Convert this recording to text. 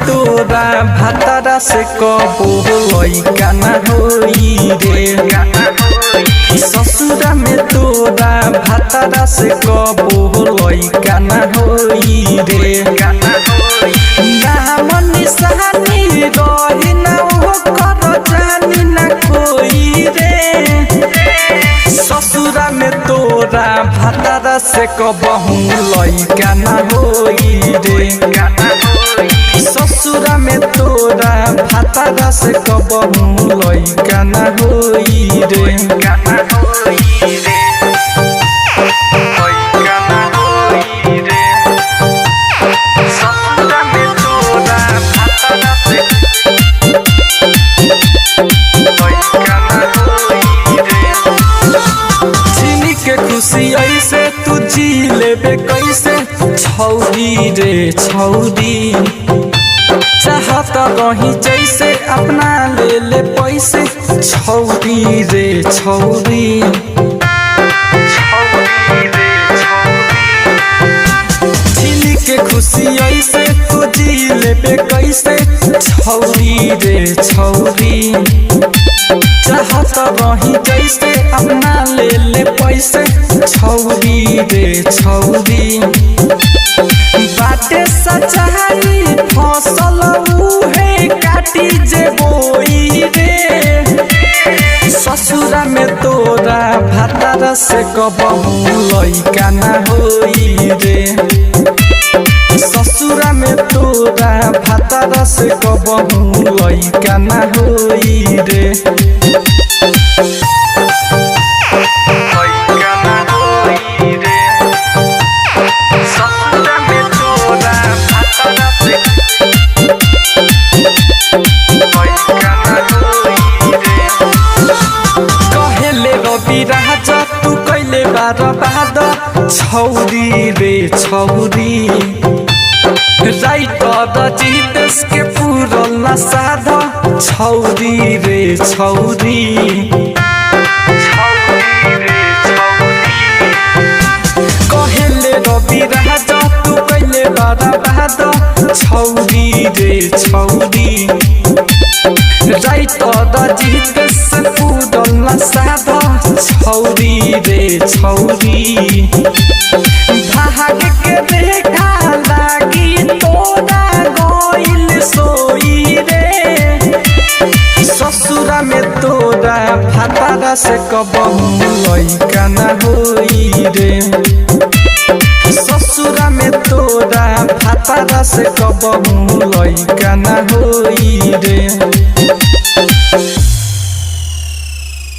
तोरा भातारा से कबो लइका ना होई रे। ससुरा में तोरा भातारा से कबो लइका ना होई रे। नाम निशानी रही ना ओकर जानी ना कोई रे। ससुरा में तोरा भातारा से कबहू लइका ना होई रे। ससुरा में तोरा भातारा से कबहू लइका ना होई रे। खुशी ऐसे तू जी लेबे कैसे छौरी रे छौरी। चाहत रही जैसे अपना ले ले पैसे छौरी रे छौरी। झिली के खुशी ऐसे तू जी लेबे कैसे छौरी रे छौरी। चाहत रही जैसे अपना ले ले पैसे छौरी रे छौरी। बाटे सच्चाई फसल उहे काटी जे बोई रे। ससुरा में तोरा भातारा से कबहू लइका ना होई रे। ससुरा में तोरा भातारा से कबहू लइका ना होई रे। राजा तू कैले बार बाद छौरी रे छौरी। राइटर जीतेश के पूरल न साध छौरी रे छौरी। कहेले रवि राजा तू कैले बार बाद छौरी रे छौरी। राइटर जीतेश पूरल न साध छौरी रे छौरी। भाग के देखा लागी तोरा गइल सोई रे। ससुरा में तोरा भातारा से कबहू लइका ना होई रे। ससुरा में तोरा भातारा से कबहू लइका ना होई रे।